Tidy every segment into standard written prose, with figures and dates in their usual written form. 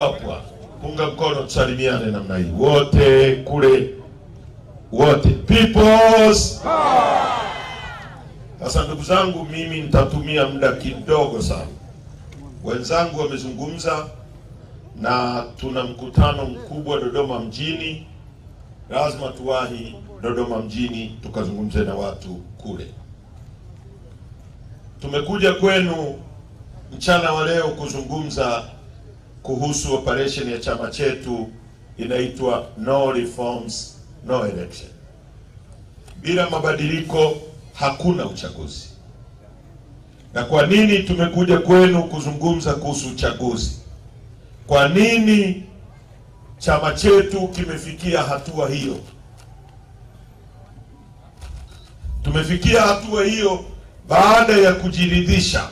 Hapa punga mkono tusalimiane namna hii wote kule wote peoples. Sasa ndugu zangu, mimi nitatumia muda kidogo sana. Wenzangu wamezungumza na tuna mkutano mkubwa Dodoma mjini. Lazima tuwahi Dodoma mjini tukazungumze na watu kule. Tumekuja kwenu mchana wa leo kuzungumza kuhusu operation ya chama chetu inaitwa No Reforms No Election. Bila mabadiliko hakuna uchaguzi. Na kwa nini tumekuja kwenu kuzungumza kuhusu uchaguzi? Kwa nini chama chetu kimefikia hatua hiyo? Tumefikia hatua hiyo baada ya kujiridhisha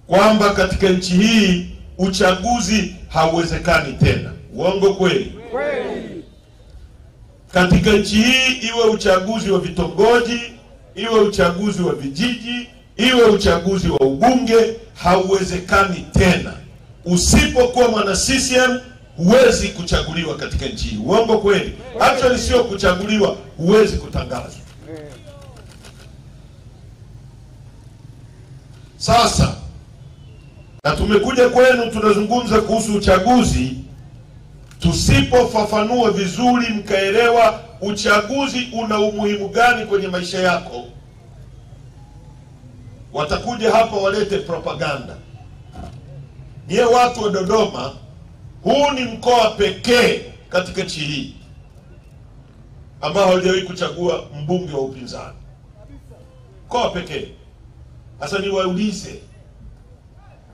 kwamba katika nchi hii uchaguzi hauwezekani tena. Uongo kweli? Kweli. Katika nchi hii, iwe uchaguzi wa vitongoji, iwe uchaguzi wa vijiji, iwe uchaguzi wa ubunge, hauwezekani tena. Usipokuwa mwana CCM huwezi kuchaguliwa katika nchi hii. Uongo kweli? Actually sio kuchaguliwa, huwezi kutangazwa. Sasa na tumekuja kwenu tunazungumza kuhusu uchaguzi. Tusipofafanua vizuri mkaelewa uchaguzi una umuhimu gani kwenye maisha yako, watakuja hapa walete propaganda. Nyie watu wa Dodoma, huu ni mkoa pekee katika nchi hii ambao haujawahi kuchagua mbunge wa upinzani. Mkoa pekee. Sasa niwaulize,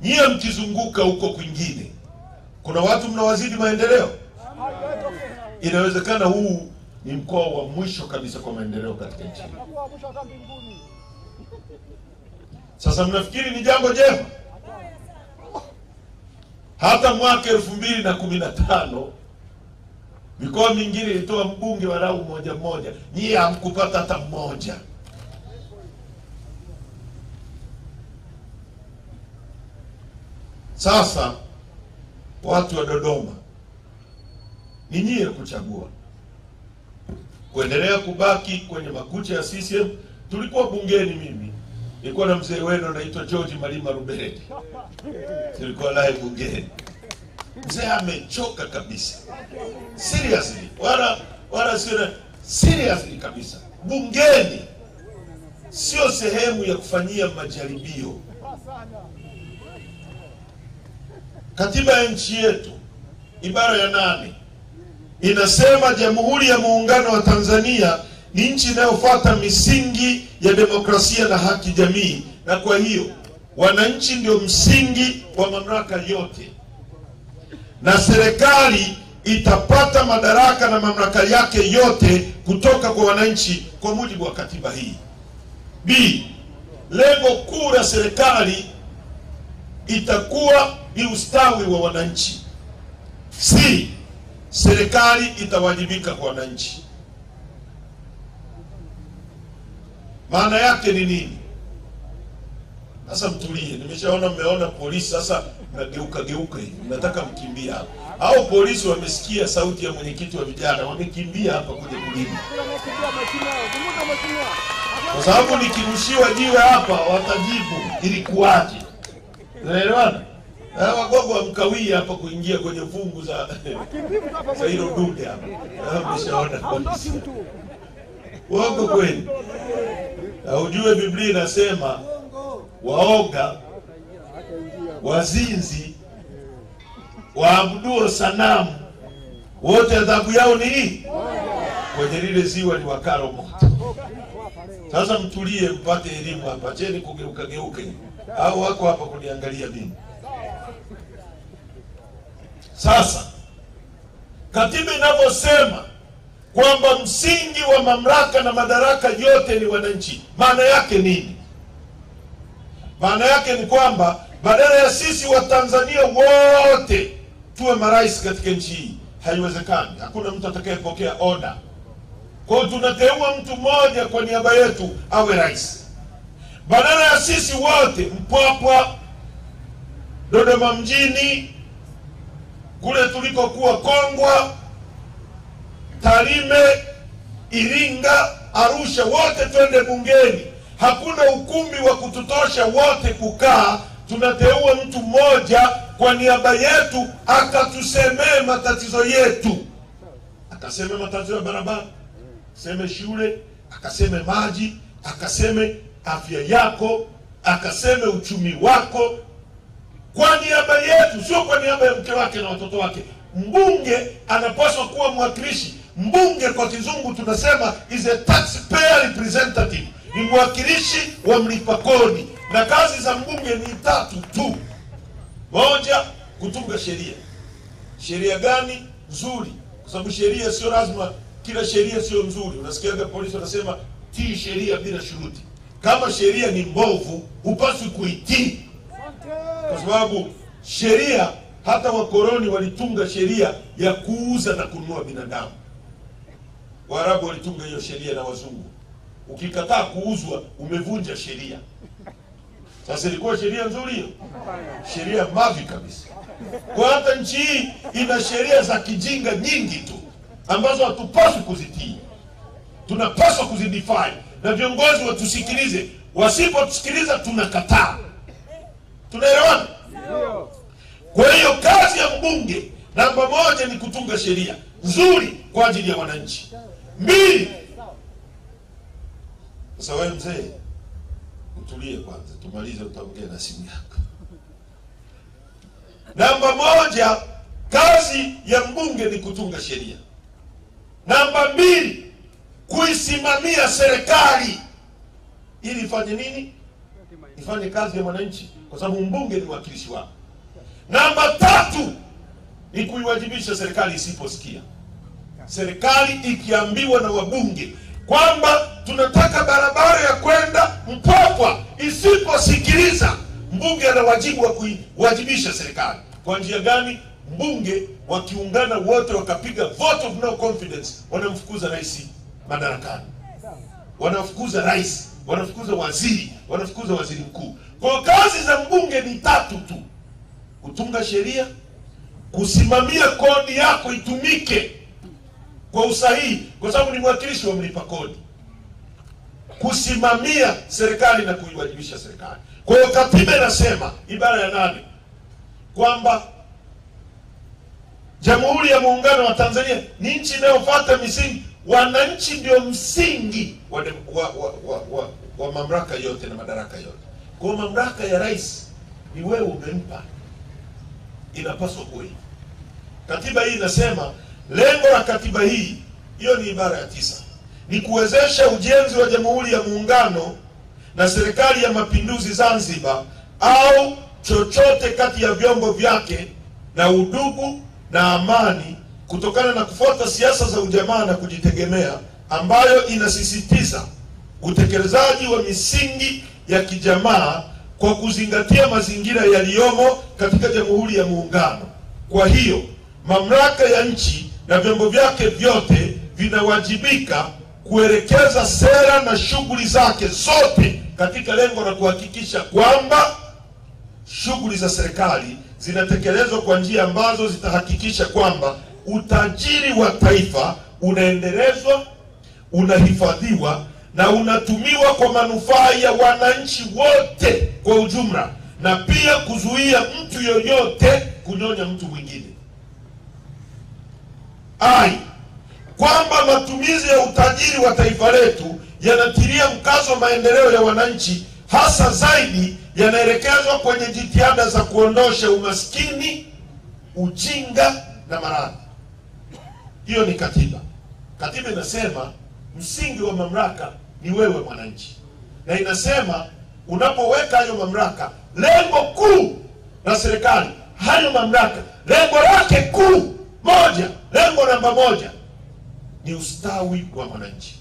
nyie mkizunguka huko kwingine, kuna watu mnawazidi maendeleo? Inawezekana huu ni mkoa wa mwisho kabisa kwa maendeleo katika nchi. Sasa mnafikiri ni jambo jema? Hata mwaka 2015 mikoa mingine ilitoa mbunge walau mmoja mmoja, nyie hamkupata hata mmoja. Sasa watu wa Dodoma, ni nyie kuchagua kuendelea kubaki kwenye makucha ya CCM. Tulikuwa bungeni, mimi nilikuwa na mzee wenu anaitwa George Malima Ruberedi, tulikuwa naye bungeni. Mzee amechoka kabisa, seriously, wala sio seriously kabisa. Bungeni sio sehemu ya kufanyia majaribio. Katiba ya nchi yetu ibara ya 8 inasema Jamhuri ya Muungano wa Tanzania ni nchi inayofuata misingi ya demokrasia na haki jamii, na kwa hiyo wananchi ndio msingi wa mamlaka yote, na serikali itapata madaraka na mamlaka yake yote kutoka kwa wananchi kwa mujibu wa katiba hii. B, lengo kuu la serikali itakuwa ni ustawi wa wananchi. C, serikali itawajibika kwa wananchi. Maana yake ni nini? Sasa mtulie, nimeshaona mmeona polisi sasa mnageuka hivi, mnataka mkimbia hapa. Au polisi wamesikia sauti ya mwenyekiti wa vijana, wamekimbia hapa kuja kulinda. Kwa sababu nikirushiwa jiwe hapa watajibu ilikuwaje. Unaelewana? Wagogo wamkawia hapa kuingia kwenye fungu za hilo dude hapa. Umeshaona polisi. Wago kweli. Na ujue Biblia inasema waoga, wazinzi, waabuduo sanamu, wote adhabu yao ni hii. Kwenye lile ziwa ni wakalo moto. Sasa mtulie mpate elimu hapa. Acheni kugeuka hivi. Au wako hapa kuniangalia mimi. Sasa katiba inavyosema kwamba msingi wa mamlaka na madaraka yote ni wananchi, maana yake nini? Maana yake ni kwamba badala ya sisi wa Tanzania wote tuwe marais katika nchi hii, haiwezekani. Hakuna mtu atakayepokea oda. Kwa hiyo tunateua mtu mmoja kwa niaba yetu awe rais. Badala ya sisi wote Mpwapwa, Dodoma mjini, kule tulikokuwa Kongwa, Tarime, Iringa, Arusha, wote twende bungeni. Hakuna ukumbi wa kututosha wote kukaa. Tunateua mtu mmoja kwa niaba yetu akatusemee matatizo yetu. Akaseme matatizo ya barabara, akaseme shule, akaseme maji, akaseme afya yako, akaseme uchumi wako, kwa niaba yetu, sio kwa niaba ya mke wake na watoto wake. Mbunge anapaswa kuwa mwakilishi. Mbunge kwa kizungu tunasema is a taxpayer representative, ni mwakilishi wa mlipa kodi. Na kazi za mbunge ni 3 tu. Moja, kutunga sheria. Sheria gani? Nzuri. Kwa sababu sheria sio lazima, kila sheria sio nzuri. Unasikia polisi wanasema tii sheria bila shuruti. Kama sheria ni mbovu, hupaswi kuitii. Kwa sababu sheria, hata wakoloni walitunga sheria ya kuuza na kununua binadamu. Waarabu walitunga hiyo sheria na wazungu. Ukikataa kuuzwa, umevunja sheria. Sasa ilikuwa sheria nzuri hiyo? Sheria mavi kabisa. Kwa hata nchi hii ina sheria za kijinga nyingi tu ambazo hatupaswi kuzitii. Tunapaswa kuzidefine, na viongozi watusikilize. Wasipotusikiliza tunakataa. Tunaelewana? Kwa hiyo kazi ya mbunge namba 1 ni kutunga sheria nzuri kwa ajili ya wananchi. 2, sasa wewe mzee, utulie kwanza, tumalize utaongea na simu yako. Namba 1, kazi ya mbunge ni kutunga sheria. Namba 2, kuisimamia serikali ili ifanye nini? Ifanye kazi ya wananchi, kwa sababu mbunge ni mwakilishi wao. Namba 3 ni kuiwajibisha serikali isiposikia. Serikali ikiambiwa na wabunge kwamba tunataka barabara ya kwenda Mpwapwa, isiposikiliza, mbunge ana wajibu wa kuiwajibisha serikali. Kwa njia gani? Mbunge wakiungana wote wakapiga vote of no confidence, wanamfukuza rais madarakani. Wanafukuza rais, wanafukuza waziri, wanafukuza waziri mkuu. Kwa kazi za mbunge ni 3 tu: kutunga sheria, kusimamia kodi yako itumike kwa usahihi, kwa sababu ni mwakilishi wa mlipa kodi, kusimamia serikali na kuiwajibisha serikali. Kwa hiyo katiba inasema ibara ya 8 kwamba Jamhuri ya Muungano wa Tanzania ni nchi inayofuata misingi, wananchi ndio msingi wa mamlaka yote na madaraka yote. Kwa mamlaka ya rais ni wewe umempa, inapaswa kuwa. Katiba hii inasema lengo la katiba hii, hiyo ni ibara ya 9, ni kuwezesha ujenzi wa Jamhuri ya Muungano na Serikali ya Mapinduzi Zanzibar au chochote kati ya vyombo vyake na udugu na amani, kutokana na kufuata siasa za ujamaa na kujitegemea, ambayo inasisitiza utekelezaji wa misingi ya kijamaa kwa kuzingatia mazingira yaliyomo katika Jamhuri ya Muungano. Kwa hiyo mamlaka ya nchi na vyombo vyake vyote vinawajibika kuelekeza sera na shughuli zake zote katika lengo la kuhakikisha kwamba shughuli za serikali zinatekelezwa kwa njia ambazo zitahakikisha kwamba utajiri wa taifa unaendelezwa, unahifadhiwa na unatumiwa kwa manufaa ya wananchi wote kwa ujumla, na pia kuzuia mtu yoyote kunyonya mtu mwingine. Kwamba matumizi ya utajiri wa taifa letu yanatilia mkazo maendeleo ya wananchi, hasa zaidi yanaelekezwa kwenye jitihada za kuondosha umaskini, ujinga na maradhi. Hiyo ni katiba. Katiba inasema msingi wa mamlaka ni wewe mwananchi, na inasema unapoweka hayo mamlaka, lengo kuu la serikali, hayo mamlaka lengo lake kuu moja, lengo namba 1 ni ustawi wa mwananchi.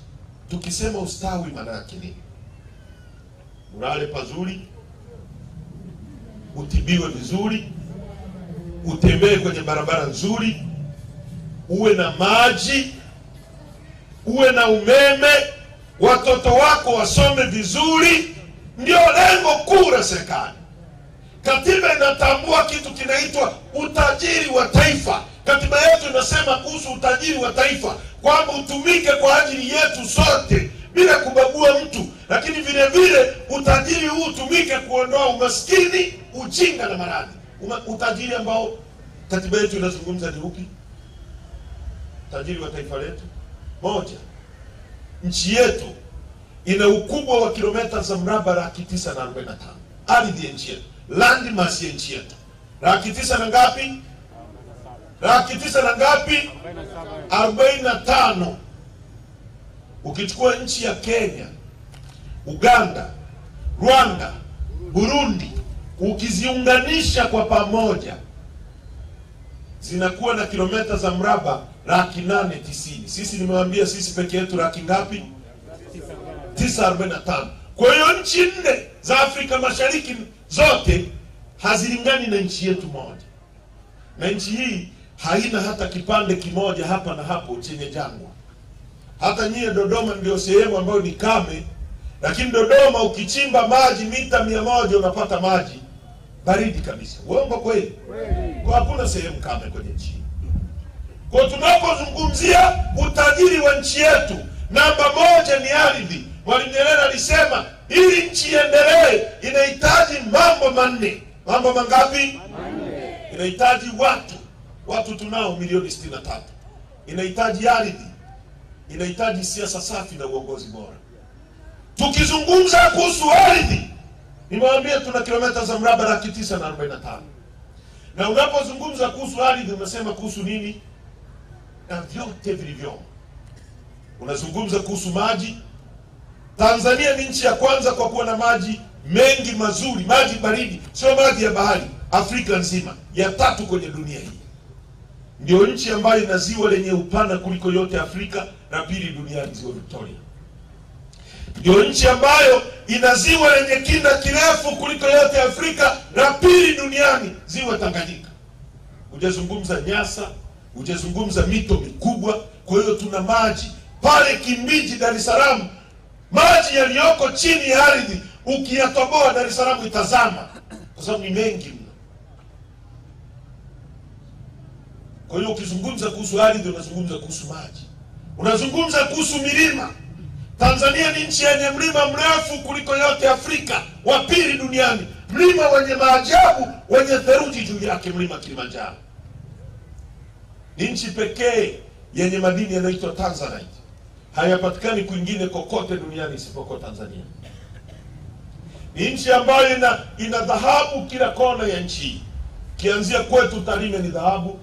Tukisema ustawi maana yake nini? Ulale pazuri, utibiwe vizuri, utembee kwenye barabara nzuri, uwe na maji, uwe na umeme, watoto wako wasome vizuri, ndio lengo kuu la serikali. Katiba inatambua kitu kinaitwa utajiri wa taifa. Katiba yetu inasema kuhusu utajiri wa taifa kwamba utumike kwa ajili yetu sote bila kubagua mtu, lakini vile vile utajiri huu utumike kuondoa umaskini, ujinga na maradhi. Utajiri ambao katiba yetu inazungumza ni upi? Utajiri wa taifa letu, moja, nchi yetu ina ukubwa wa kilomita za mraba 945. Ardhi ya nchi yetu, land mass ya nchi yetu 900 na ngapi? 900 na ngapi? 45. Ukichukua nchi ya Kenya, Uganda, Rwanda, Burundi, ukiziunganisha kwa pamoja zinakuwa na kilomita za mraba 890. Sisi nimewaambia sisi peke yetu ngapi? 945. Kwa hiyo nchi 4 za Afrika Mashariki zote hazilingani na nchi yetu moja. Na nchi hii haina hata kipande kimoja hapa na hapo chenye jangwa. Hata nyie Dodoma ndio sehemu ambayo ni kame, lakini Dodoma ukichimba maji mita 100 unapata maji baridi kabisa. Uongo kweli? Kwa hakuna sehemu kame kwenye nchi. Kwa tunapozungumzia utajiri wa nchi yetu, namba 1 ni ardhi. Mwalimu Nyerere alisema ili nchi iendelee inahitaji mambo manne. Mambo mangapi? Inahitaji watu tunao milioni 63. Inahitaji ardhi, inahitaji siasa safi na uongozi bora. Tukizungumza kuhusu ardhi, nimewambia tuna kilomita za mraba 945. Na unapozungumza kuhusu ardhi unasema kuhusu nini? Na vyote vilivyo. Unazungumza kuhusu maji. Tanzania ni nchi ya kwanza kwa kuwa na maji mengi mazuri, maji baridi, sio maji ya bahari, Afrika nzima, ya 3 kwenye dunia hii. Ndio nchi ambayo ina ziwa lenye upana kuliko yote Afrika, na pili duniani ziwa Victoria. Ndio nchi ambayo ina ziwa lenye kina kirefu kuliko yote Afrika, na pili duniani ziwa Tanganyika. Hujazungumza Nyasa, hujazungumza mito mikubwa. Kwa hiyo tuna maji pale Kimbiji, Dar es Salaam, maji yaliyoko chini ya ardhi ukiyatoboa Dar es Salaam itazama, kwa sababu ni mengi mno. Kwa hiyo ukizungumza kuhusu ardhi unazungumza kuhusu maji, unazungumza kuhusu milima. Tanzania ni nchi yenye mlima mrefu kuliko yote Afrika, wa pili duniani, mlima wenye maajabu, wenye theluji juu yake, mlima Kilimanjaro. Ni nchi pekee yenye madini yanaitwa Tanzanite. Hayapatikani kwingine kokote duniani isipokuwa Tanzania. Ni nchi ambayo ina dhahabu kila kona ya nchi. Kianzia kwetu Tarime ni dhahabu,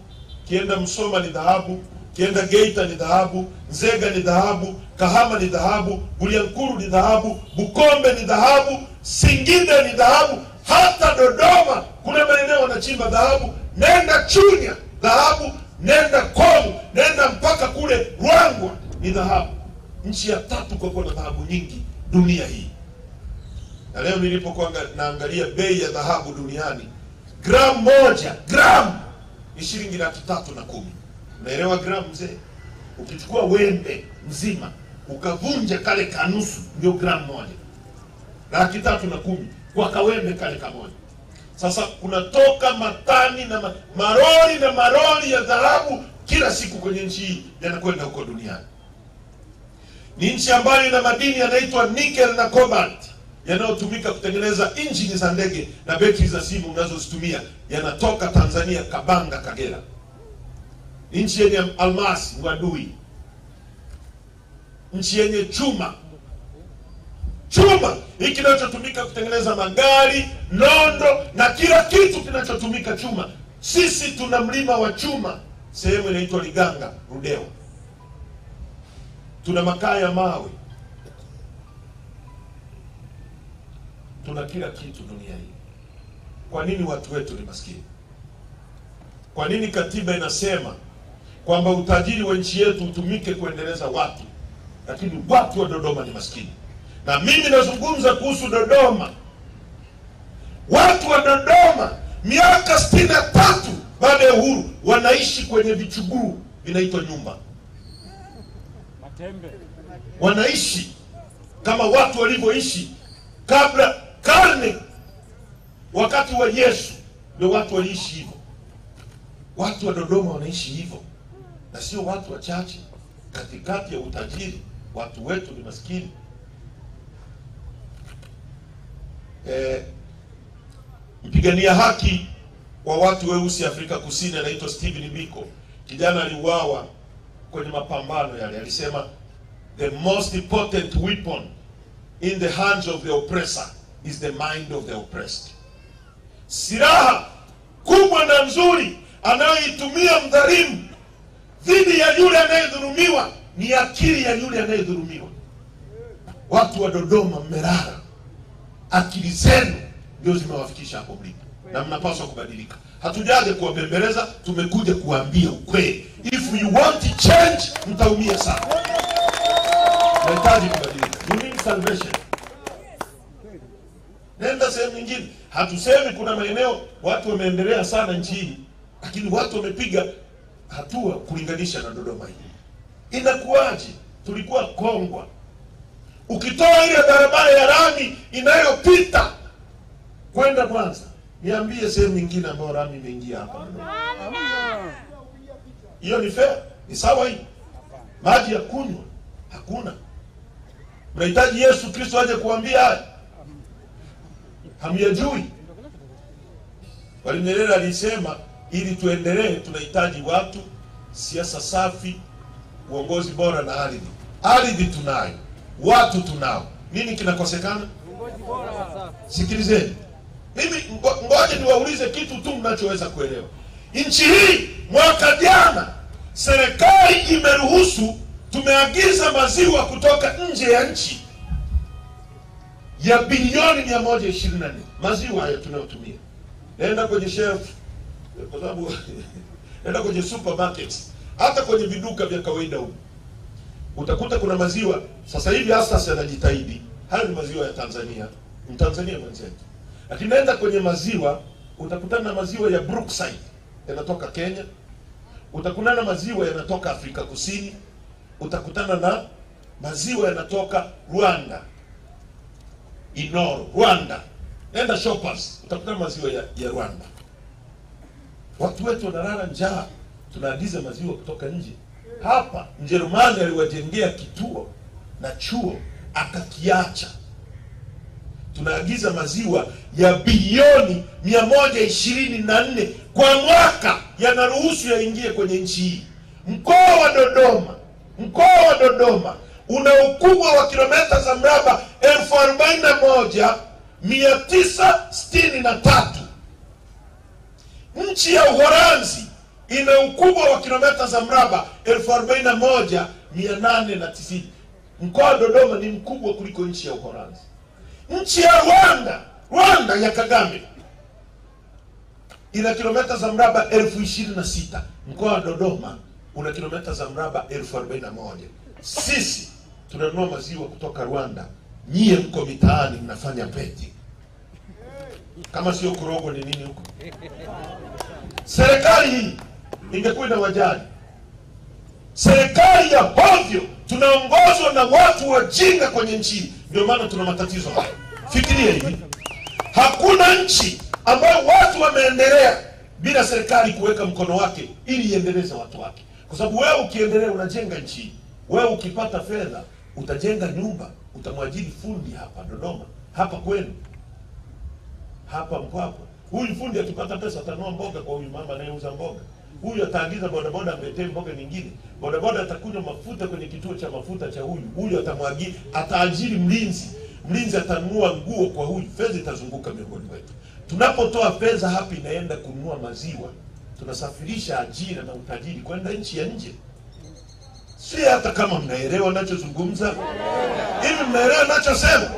kienda Msoma ni dhahabu, kienda Geita ni dhahabu, Nzega ni dhahabu, Kahama ni dhahabu, Bulyanhulu ni dhahabu, Bukombe ni dhahabu, Singida ni dhahabu, hata Dodoma kuna maeneo wanachimba dhahabu. Nenda Chunya dhahabu, nenda Kongo, nenda mpaka kule Ruangwa ni dhahabu. Nchi ya 3 kwa kuwa na dhahabu nyingi dunia hii. Na leo nilipokuwa naangalia bei ya dhahabu duniani, gramu moja ni shilingi 310. Unaelewa gramu mzee? Ukichukua wembe mzima ukavunja kale kanusu, ndio gramu moja. 310 kwa kawembe kale kamoja. Sasa kunatoka matani na maroli na maroli ya dhahabu kila siku kwenye nchi hii, yanakwenda huko duniani. Ni nchi ambayo ina madini yanaitwa nickel na cobalt, yanayotumika kutengeneza injini za ndege na betri za simu unazozitumia, yanatoka Tanzania, Kabanga, Kagera. Nchi yenye almasi, Mwadui. Nchi yenye chuma hiki kinachotumika kutengeneza magari, nondo na kila kitu kinachotumika chuma. Sisi tuna mlima wa chuma, sehemu inaitwa Liganga, Rudewa. Tuna makaa ya mawe, tuna kila kitu dunia hii. Kwa nini watu wetu ni maskini? Kwa nini katiba inasema kwamba utajiri wa nchi yetu utumike kuendeleza watu, lakini watu wa Dodoma ni maskini? Na mimi nazungumza kuhusu Dodoma. Watu wa Dodoma miaka 63 baada ya uhuru wanaishi kwenye vichuguu vinaitwa nyumba. Wanaishi kama watu walivyoishi kabla, karne Wakati wa Yesu ndio watu waliishi hivyo. Watu wa Dodoma wanaishi hivyo, na sio watu wachache. Katikati ya utajiri, watu wetu ni maskini. Mpigania haki wa watu weusi Afrika Kusini anaitwa Stephen Biko. Kijana aliuawa kwenye mapambano yale. Alisema the most important weapon in the hands of the oppressor is the mind of the oppressed. Silaha kubwa na nzuri anayoitumia mdhalimu dhidi ya yule anayedhulumiwa ni akili ya yule anayedhulumiwa. Watu wa Dodoma mmelala, akili zenu ndio zimewafikisha hapo mlipo, na mnapaswa kubadilika. Hatujaje kuwabembeleza, tumekuja kuambia ukweli. If you want change, mtaumia sana. Mnahitaji kubadilika. You need salvation. Nenda sehemu nyingine. Hatusemi kuna maeneo watu wameendelea sana nchi hii, lakini watu wamepiga hatua kulinganisha na Dodoma hii. Inakuwaje? Tulikuwa Kongwa. Ukitoa ile barabara ya lami inayopita kwenda Mwanza, niambie sehemu nyingine ambayo lami imeingia hapa Dodoma. Hiyo ni fair? Ni sawa hii? Maji ya kunywa hakuna. Mnahitaji Yesu Kristo aje kuambia haya? Hamyajui? Mwalimu Nyerere alisema ili tuendelee tunahitaji watu, siasa safi, uongozi bora na ardhi. Ardhi tunayo, watu tunao. Nini kinakosekana? Uongozi bora. Sikilizeni. Mimi ngoja niwaulize kitu tu mnachoweza kuelewa. Nchi hii mwaka jana serikali imeruhusu, tumeagiza maziwa kutoka nje ya nchi ya bilioni 124. Maziwa haya tunayotumia. Nenda kwenye shelf, kwa sababu nenda kwenye supermarkets, hata kwenye viduka vya kawaida huko utakuta kuna maziwa. Sasa hivi hasa anajitahidi, hayo ni maziwa ya Tanzania, Mtanzania mwenzetu. Lakini nenda kwenye maziwa, utakutana na maziwa ya Brookside yanatoka Kenya, utakutana na maziwa yanatoka Afrika Kusini, utakutana na maziwa yanatoka Rwanda, Inoro, Rwanda. Nenda Shoppers, utakutana maziwa ya Rwanda. Watu wetu wanalala njaa, tunaagiza maziwa kutoka nje. Hapa Mjerumani aliwajengea kituo na chuo akakiacha. Tunaagiza maziwa ya bilioni 124 kwa mwaka, yanaruhusu yaingie kwenye nchi hii. Mkoa wa Dodoma una ukubwa wa kilomita za mraba 41,963. Nchi ya Uholanzi ina ukubwa wa kilomita za mraba 41,890. Mkoa wa Dodoma ni mkubwa kuliko nchi ya Uholanzi. Nchi ya Rwanda ya Kagame ina kilomita za mraba 26,000. Mkoa wa Dodoma una kilomita za mraba 41,000. Sisi tunanunua maziwa kutoka Rwanda, nyie mko mitaani mnafanya peti. Kama sio kurogo ni nini huko? Serikali hii ingekuwa na wajali. Serikali ya hovyo, tunaongozwa na watu wajinga kwenye nchi. Ndio maana tuna matatizo haya. Fikiria hivi. Hakuna nchi ambayo watu wameendelea bila serikali kuweka mkono wake ili iendeleze watu wake. Kwa sababu wewe ukiendelea unajenga nchi. Wewe ukipata fedha utajenga nyumba, utamwajiri fundi hapa Dodoma, hapa kwenu, hapa Mpwapwa. Huyu fundi akipata pesa atanunua mboga kwa huyu mama anayeuza mboga. Huyu ataagiza bodaboda amletee mboga nyingine. Bodaboda atakunywa mafuta kwenye kituo cha mafuta cha huyu. Huyu atamwagi, ataajiri mlinzi. Mlinzi atanunua nguo kwa huyu. Fedha itazunguka miongoni mwetu. Tunapotoa fedha hapa inaenda kununua maziwa, tunasafirisha ajira na utajiri kwenda nchi ya nje. Si hata kama mnaelewa ninachozungumza. Hivi mnaelewa ninachosema?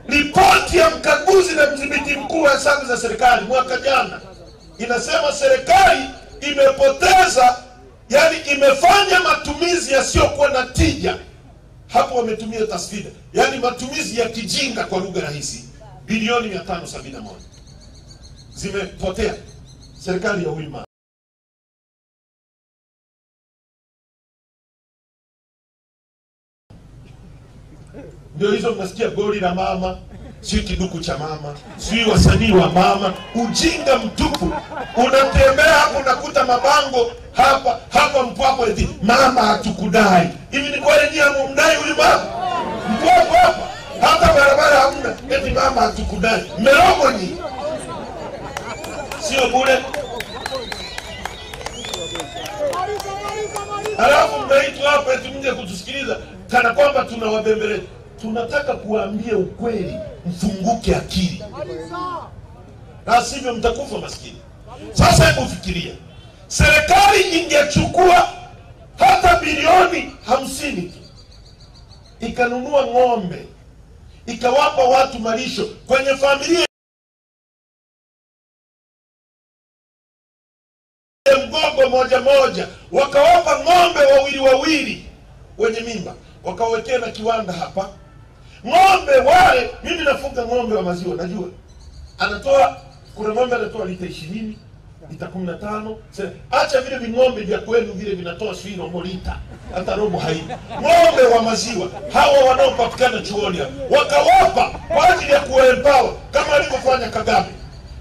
Ripoti ya mkaguzi na mdhibiti mkuu wa hesabu za serikali mwaka jana inasema serikali imepoteza, yani imefanya matumizi yasiyokuwa na tija. Hapo wametumia tasfida, yani matumizi ya kijinga kwa lugha rahisi. Bilioni 571 zimepotea serikali ya Wima. Ndio hizo mnasikia goli la mama, si kiduku cha mama, si wasanii wa mama, ujinga mtupu. Unatembea hapo unakuta mabango hapa Mpwapwa eti mama hatukudai. Hivi ni kweli nyinyi hamumdai huyu mama? Mpwapwa hapa hata barabara hamna, eti mama hatukudai. Mmerogo nyinyi. Sio bure. Halafu mnaitwa hapa eti mje kutusikiliza kana kwamba tunawabembeleza. Tunataka kuambia ukweli, mfunguke akili. Na sivyo mtakufa maskini. Sasa hebu fikiria. Serikali ingechukua hata bilioni 50 ikanunua ng'ombe, ikawapa watu malisho kwenye familia mgogo moja, wakawapa ng'ombe wawili wenye mimba, wakawekea na kiwanda hapa. Ng'ombe wale, mimi nafuga ng'ombe wa maziwa, najua kuna ng'ombe anatoa lita 20, lita 15. Acha vile ng'ombe vya kwenu vile vinatoa robo lita, hata robo haina. Ng'ombe wa maziwa hawa wanaopatikana chuoni, wakawapa kwa ajili ya kuempower, kama alivyofanya Kagame,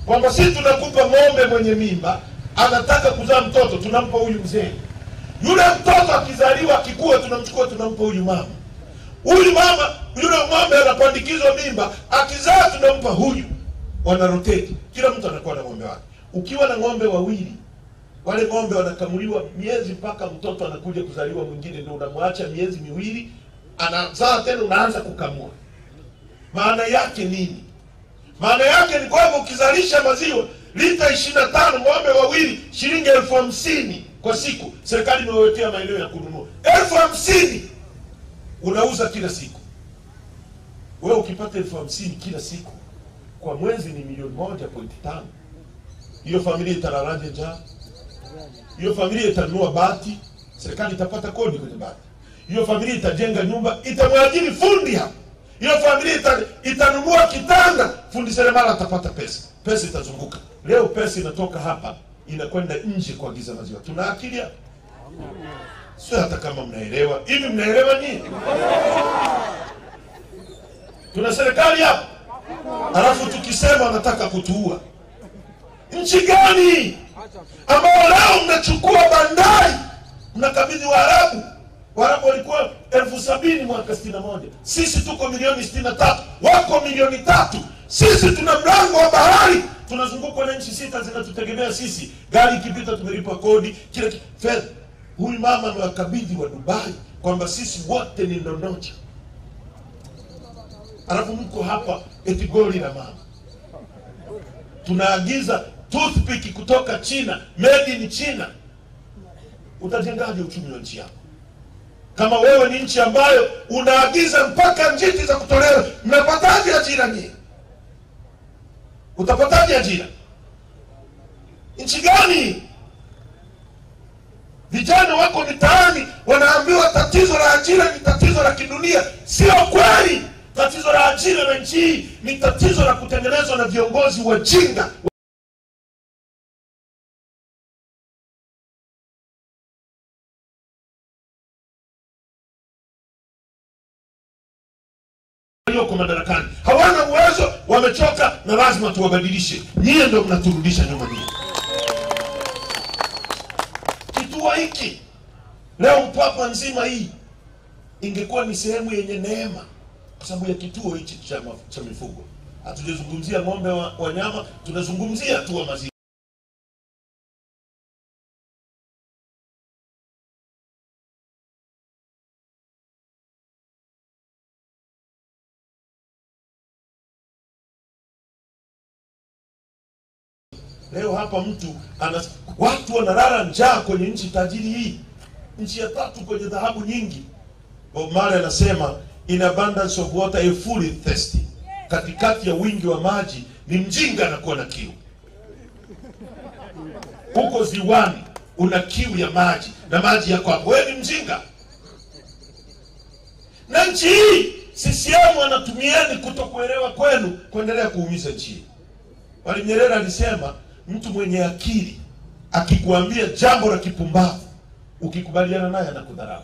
kwamba sisi tunakupa ng'ombe mwenye mimba, anataka kuzaa mtoto, tunampa huyu mzee. Yule mtoto akizaliwa akikua, tunamchukua tunampa huyu mama. Huyu mama, yule ng'ombe anapandikizwa mimba, akizaa tunampa huyu. Wanarotate. Kila mtu anakuwa na ng'ombe wake. Ukiwa na ng'ombe wawili, wale ng'ombe wanakamuliwa miezi mpaka mtoto anakuja kuzaliwa mwingine, ndio unamwacha miezi miwili, anazaa tena unaanza kukamua. Maana yake nini? Maana yake ni kwamba ukizalisha maziwa lita 25, ng'ombe wawili, shilingi 50,000 kwa siku. Serikali imewekea maeneo ya kununua 50,000 unauza kila siku. Wewe ukipata 50,000 kila siku, kwa mwezi ni milioni 1.5. Hiyo familia italalaje njaa? Hiyo familia itanunua bati, serikali itapata kodi kwenye bati. Hiyo familia itajenga nyumba, itamwajiri fundi hapa. Hiyo familia itanunua kitanda, fundi seremala atapata pesa. Pesa itazunguka. Leo pesa inatoka hapa inakwenda nje kwa giza maziwa. Tuna akili hapa? Sio hata kama mnaelewa. Hivi mnaelewa nini? Tuna serikali hapa. Alafu tukisema wanataka kutuua. Nchi gani ambao leo mnachukua bandari mnakabidhi Waarabu? Waarabu walikuwa 70,000 mwaka 61. Sisi tuko milioni 63, wako milioni 3. Sisi tuna mlango wa bahari, tunazungukwa na nchi 6 zinatutegemea sisi. Gari ikipita tumelipa kodi, kila fedha. Huyu mama amewakabidhi wa Dubai kwamba sisi wote ni ndondocha. Alafu mko hapa eti goli la mama. Tunaagiza toothpick kutoka China, made in China. Utajengaje uchumi wa nchi yako? Kama wewe ni nchi ambayo unaagiza mpaka njiti za kutolewa, mnapataje ajira nyingi? Utapataje ajira? Nchi gani? Vijana wako mitaani wanaambiwa tatizo la ajira ni tatizo la kidunia. Sio kweli. Tatizo la ajira la nchi hii ni tatizo la kutengenezwa na viongozi wajinga. Walioko madarakani hawana uwezo, wamechoka, na lazima tuwabadilishe. Nyie ndio mnaturudisha nyuma nyinyi. Kituo hiki leo Mpwapwa nzima hii ingekuwa ni sehemu yenye neema kwa sababu ya kituo hichi cha mifugo. Hatujazungumzia ng'ombe wa nyama, tunazungumzia tu wa maziwa. Leo hapa watu wanalala njaa kwenye nchi tajiri hii. Nchi ya 3 kwenye dhahabu nyingi. Bob Marley anasema in abundance of water a fool is thirsty. Katikati ya wingi wa maji ni mjinga anakuwa na kiu. Huko ziwani una kiu ya maji na maji yako hapo, wewe ni mjinga. Na nchi hii CCM wanatumieni kutokuelewa kwenu kuendelea kuumiza nchi. Mwalimu Nyerere alisema mtu mwenye akili akikuambia jambo la kipumbavu, ukikubaliana naye anakudharau.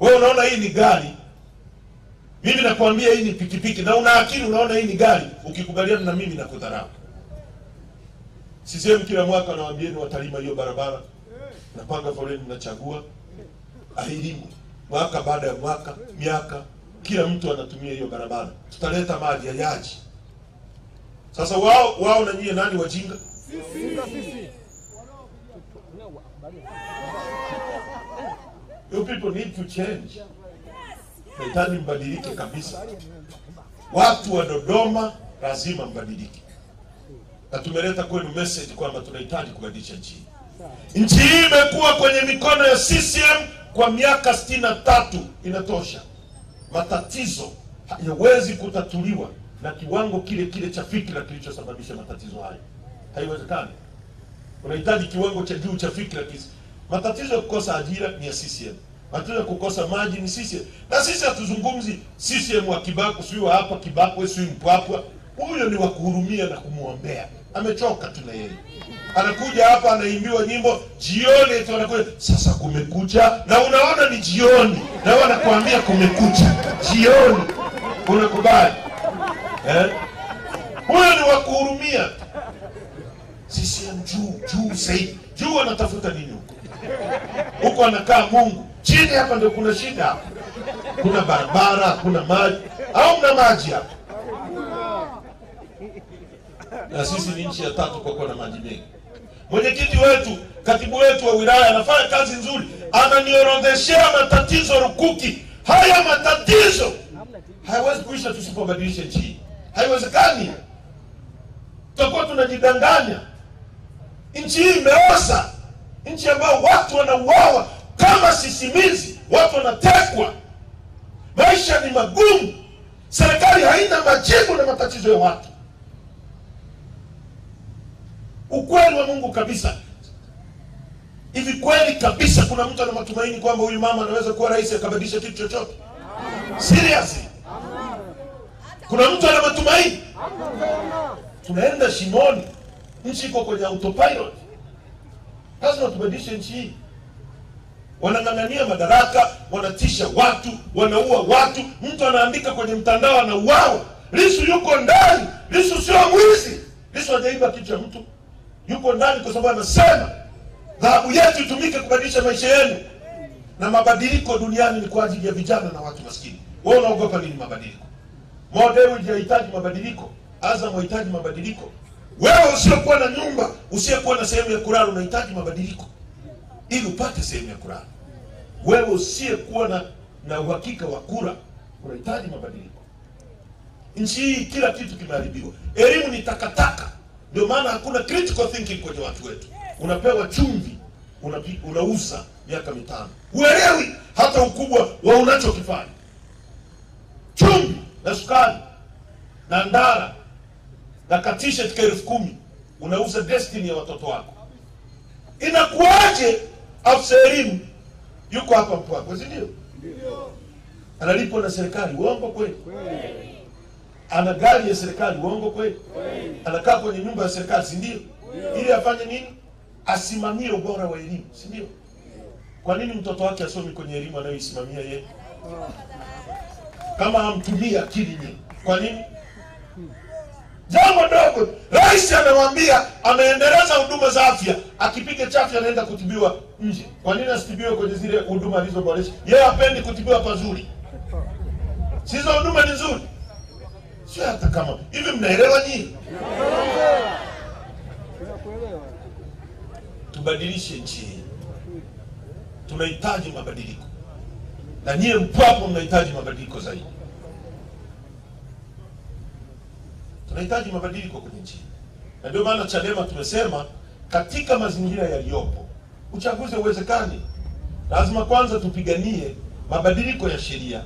Wewe unaona hii ni gari, Mimi nakwambia hii ni pikipiki na una akili unaona hii ni gari, ukikubaliana na mimi nakudharau. CCM kila mwaka nawaambieni watalima hiyo barabara. Napanga foleni nachagua. Ahilimu. Mwaka baada ya mwaka, miaka, kila mtu anatumia hiyo barabara. Tutaleta maji ya yaji. Sasa wao na nyie nani wajinga? Sisi. You people need to change. Nahitaji mbadilike kabisa. Watu wa Dodoma lazima mbadilike. Na tumeleta kwenu message kwamba tunahitaji kubadilisha nchi. Nchi hii imekuwa kwenye mikono ya CCM kwa miaka 63, inatosha. Matatizo hayawezi kutatuliwa na kiwango kile cha fikra kilichosababisha matatizo haya. Haiwezekani. Unahitaji kiwango cha juu cha fikra kisi. Matatizo ya kukosa ajira ni ya CCM. Matatizo ya kukosa maji ni CCM. Na sisi hatuzungumzi CCM wa Kibaku, sio hapa Kibaku, sio Mpwapwa. Huyo ni wa kuhurumia na kumuombea. Amechoka tu na yeye. Anakuja hapa anaimbiwa nyimbo jioni tu, anakuja sasa kumekucha, na unaona ni jioni na wanakuambia kumekucha jioni, unakubali huyo ni wa kuhurumia. CCM juu zaidi. Juu anatafuta nini huko anakaa Mungu, chini hapa ndio kuna shida. Kuna barabara, kuna maji, au mna maji hapa. Na sisi ni nchi ya 3 kwa kuwa na maji mengi. Mwenyekiti wetu, katibu wetu wa wilaya anafanya kazi nzuri. Ananiorodheshea matatizo rukuki. Haya matatizo hayawezi kuisha tusipobadilisha nchi. Haiwezekani. Tutakuwa tunajidanganya. Nchi hii imeoza. Nchi ambayo watu wanauawa kama sisimizi, watu wanatekwa. Maisha ni magumu. Serikali haina majibu na matatizo ya watu. Ukweli wa Mungu kabisa. Hivi kweli kabisa kuna mtu ana matumaini kwamba huyu mama anaweza kuwa rais akabadilisha kitu chochote? Seriously? Kuna mtu ana matumaini? Tunaenda shimoni. Nchi iko kwenye autopilot. Lazima tubadilishe nchi hii. Wanang'ang'ania madaraka, wanatisha watu, wanaua watu. Mtu anaandika kwenye mtandao anauawa. Lissu yuko ndani. Lissu sio mwizi. Lissu hajaiba kitu cha mtu. Yuko ndani kwa sababu anasema dhahabu yetu itumike kubadilisha maisha yenu. Na mabadiliko duniani ni kwa ajili ya vijana na watu maskini. Wewe unaogopa nini mabadiliko? Model unahitaji mabadiliko. Azam unahitaji mabadiliko. Wewe usiyokuwa na nyumba, usiyokuwa na sehemu ya kulala unahitaji mabadiliko ili upate sehemu ya kulala. Wewe usiyokuwa na uhakika wa kura unahitaji mabadiliko. Nchi hii kila kitu kimeharibiwa. Elimu ni takataka. Ndio maana hakuna critical thinking kwenye watu wetu. Unapewa chumvi, unauza miaka 5. Uelewi hata ukubwa wa unachokifanya. Chumvi na sukari na ndara na katisha tika 10,000 unauza destiny ya watoto wako. Inakuaje afisa elimu yuko hapa Mpwapwa, si ndio? Ndio. Analipwa na serikali, uongo kweli? Kweli. Ana gari ya serikali, uongo kweli? Kweli. Anakaa kwenye nyumba ya serikali, si ndio? Ili afanye nini? Asimamie ubora wa elimu, si ndio? Kwa nini mtoto wake asomi kwenye elimu anayoisimamia yeye? Kama hamtumii akili yeye. Kwa nini? Jambo dogo. Rais anawaambia ameendeleza huduma za afya, akipiga chafya anaenda kutibiwa nje. Kwa nini asitibiwe kwenye zile huduma alizoboresha? Yeye hapendi kutibiwa pazuri. Sizo huduma ni nzuri. Sio hata kama. Hivi mnaelewa nyinyi? Tubadilishe nchi hii. Tunahitaji mabadiliko. Na nyie Mpwapwa mnahitaji mabadiliko zaidi. Tunahitaji mabadiliko kwenye nchi. Na ndio maana Chadema tumesema katika mazingira yaliyopo uchaguzi uwezekani. Lazima kwanza tupiganie mabadiliko ya sheria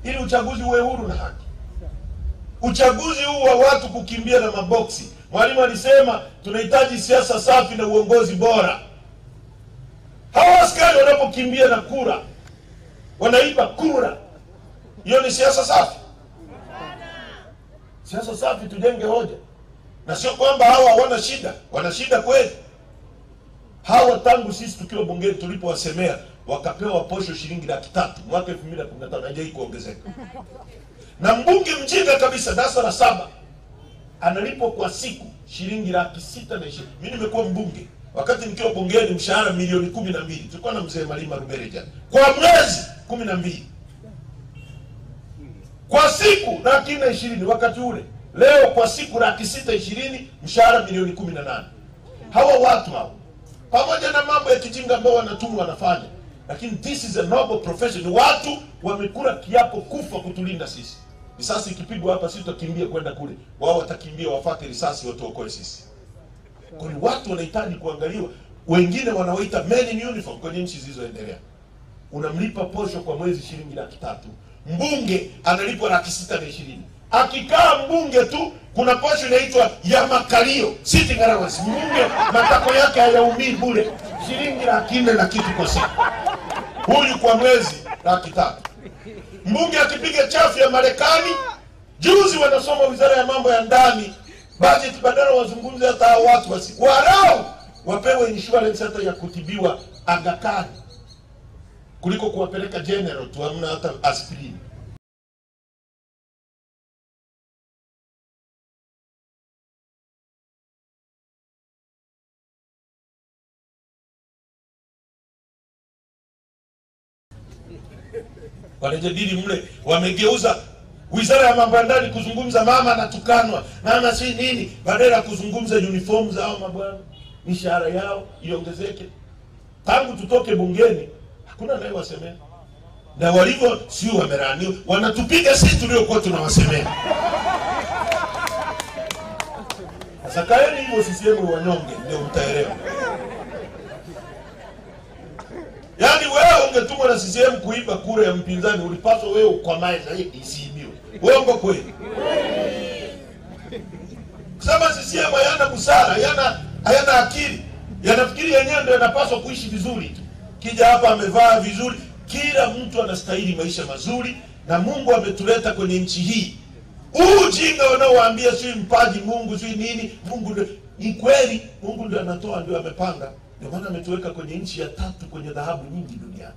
ili uchaguzi uwe huru na haki. Uchaguzi huu wa watu kukimbia na maboksi. Mwalimu alisema tunahitaji siasa safi na uongozi bora. Hawa askari wanapokimbia na kura, wanaiba kura. Hiyo ni siasa safi? Siasa safi tujenge hoja. Na sio kwamba hawa wana shida kweli. Hawa tangu sisi tukiwa bungeni tulipowasemea wakapewa posho shilingi 300,000 mwaka 2015, haijawahi kuongezeka. Na mbunge mjinga kabisa darasa la 7 analipwa kwa siku shilingi 620,000. Mimi nimekuwa mbunge, wakati nikiwa bungeni mshahara milioni 12. Tulikuwa na mzee Malima Rubereja, kwa mwezi 12, kwa siku 420,000 wakati ule. Leo kwa siku 620,000, mshahara milioni 18. Hawa watu hao, pamoja na mambo ya kijinga ambao wanatumwa wanafanya, lakini this is a noble profession. Watu wamekula kiapo kufa kutulinda sisi. Risasi ikipigwa hapa, sisi tutakimbia kwenda kule, wao watakimbia wafuate risasi watuokoe sisi. Kwa hiyo watu wanahitaji kuangaliwa. Wengine wanaoita men in uniform kwenye nchi zilizoendelea, unamlipa posho kwa mwezi shilingi 300,000. Mbunge analipwa 620,000. Akikaa mbunge tu, kuna posho inaitwa ya makalio, sitting allowance. Mbunge matako yake hayaumii bure, shilingi 400,000 na kitu kwa siku. Huyu kwa mwezi 300,000. Mbunge akipiga chafu ya Marekani, juzi wanasoma Wizara ya Mambo ya Ndani budget, badala wazungumze hata hao watu basi warao wapewe insurance hata ya kutibiwa Aga Khan, kuliko kuwapeleka general tu hamna hata aspirin. Wanajadili mle, wamegeuza Wizara ya Mambo ya Ndani kuzungumza mama anatukanwa, mama si nini, badala ya kuzungumza uniform za hao mabwana, mishahara yao iongezeke. Tangu tutoke bungeni hakuna naye wasemea. Na walivyo sio wameraniwa, wanatupiga sisi tuliokuwa tunawasemea. Sasa kaeni hivyo CCM wanyonge ndio mtaelewa. Yaani wewe ungetumwa na CCM kuiba kura ya mpinzani, ulipaswa wewe ukwamae zaidi isiibiwe. Uongo kweli? Kusema CCM hayana busara, hayana akili. Yanafikiri yenyewe ndio yanapaswa kuishi vizuri tu. Kija hapa amevaa vizuri, kila mtu anastahili maisha mazuri, na Mungu ametuleta kwenye nchi hii. Ujinga wanaowaambia sio mpaji Mungu sio nini, Mungu ndio ni kweli, Mungu ndio anatoa, ndio amepanga. Ndio maana ametuweka kwenye nchi ya 3 kwenye dhahabu nyingi duniani.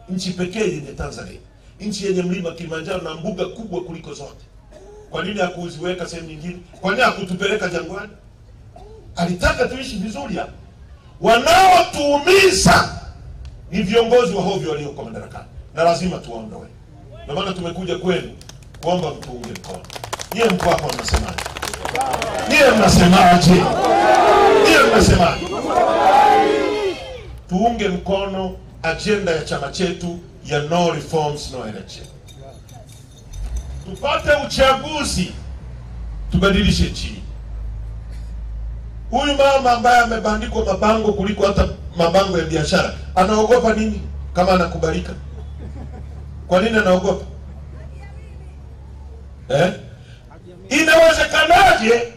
Nchi pekee yenye Tanzania. Nchi yenye mlima Kilimanjaro na mbuga kubwa kuliko zote. Kwa nini hakuziweka sehemu nyingine? Kwa nini hakutupeleka jangwani? Alitaka tuishi vizuri hapa. Wanaotuumiza ni viongozi wa hovyo walioko madarakani, na lazima tuwaondoe. Ndio maana tumekuja kwenu kuomba mtuunge mkono. Nyie mko hapa mnasemaje? Nyie mnasemaje? Nyie mnasemaje? Tuunge mkono agenda ya chama chetu ya no reforms no election. Tupate uchaguzi, tubadilishe nchi. Huyu mama ambaye amebandikwa mabango kuliko hata mabango ya biashara, anaogopa nini kama anakubalika? Kwa nini anaogopa? Inawezekanaje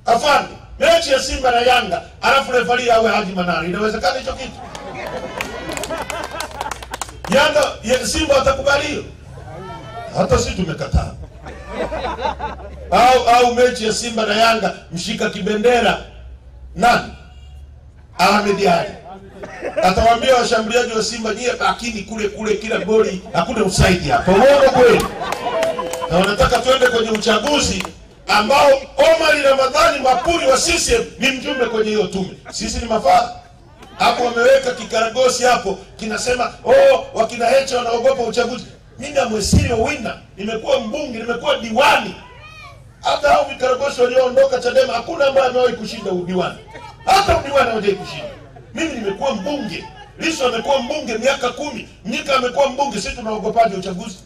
afande mechi ya Simba na Yanga alafu refari awe Haji Manara? Inawezekana hicho kitu? Yanga Simba atakubaliwa? Hata sisi tumekataa. Au mechi ya Simba na Yanga mshika kibendera nani? Ahmed Ali. Atawaambia washambuliaji wa Simba, nyie bakini kule kila goli, hakuna usaidi hapa. Uongo kweli? Na wanataka tuende kwenye uchaguzi ambao Omar Ramadhani Mapuri wa CCM ni mjumbe kwenye hiyo tume. Sisi ni mafaa. Hapo wameweka kikaragosi hapo kinasema wakina Heche wanaogopa uchaguzi. Mimi na mwesiri wa winner, nimekuwa mbunge, nimekuwa diwani. Hata hao vikaragosi walioondoka Chadema hakuna ambaye amewahi kushinda udiwani. Hata udiwani hawajawahi kushinda. Mimi nimekuwa mbunge. Lissu amekuwa mbunge miaka 10. Mnyika amekuwa mbunge. Sisi tunaogopaje uchaguzi?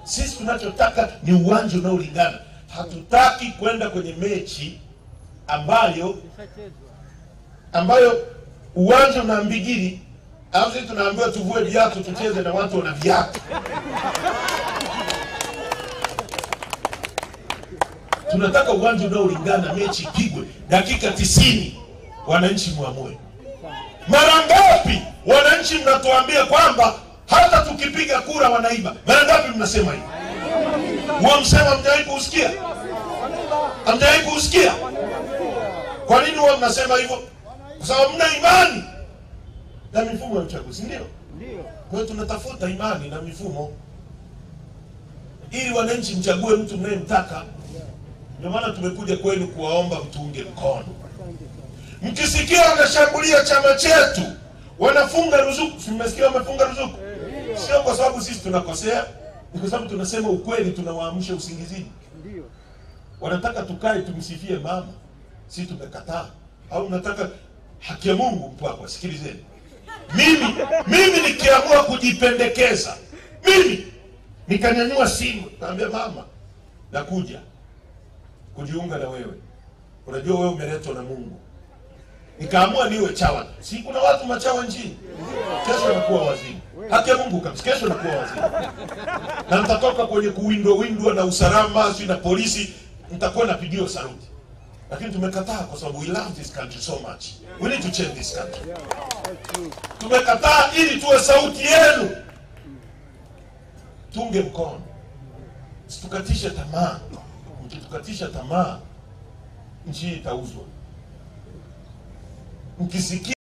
Sisi tunachotaka ni uwanja unaolingana. Hatutaki kwenda kwenye mechi ambayo uwanja una mbigiri, au sisi tunaambiwa tuvue viatu tucheze na watu wana viatu. Tunataka uwanja unaolingana, mechi ipigwe dakika 90, wananchi muamue. Mara ngapi wananchi mnatuambia kwamba hata tukipiga kura wanaiba? Mara ngapi mnasema hivi? Msema mjawahi kusikia? Hamjawahi kusikia? Kwa nini mnasema hivyo? Kwa sababu mna imani na mifumo ya uchaguzi, ndio? Kwa hiyo tunatafuta imani na mifumo ili wananchi mchague mtu mnayemtaka. Ndio maana tumekuja kwenu kuwaomba mtuunge mkono. Mkisikia wanashambulia chama chetu, wanafunga ruzuku, mmesikia wamefunga ruzuku? Sio kwa sababu sisi tunakosea, ni kwa sababu tunasema ukweli, tunawaamsha usingizini. Wanataka tukae tumsifie mama, sisi tumekataa. Au mnataka haki ya Mungu mpwapwa? Sikilizeni. Mimi nikiamua kujipendekeza, mimi nikanyanyua simu, naambia mama, nakuja kujiunga na wewe. Unajua wewe umeletwa na Mungu. Nikaamua niwe chawa. Si kuna watu machawa nchini? Kesho nakuwa waziri. Haki ya Mungu kabisa, kesho nakuwa waziri. Na nitatoka kwenye kuwindwa na usalama, si na polisi, nitakuwa napigiwa saluti. Lakini tumekataa kwa sababu we love this country so much. We need to change this country. Tumekataa ili tuwe sauti yenu. Tunge mkono. Situkatishe tamaa. Mkitukatisha tamaa, nchi itauzwa. Mkisikia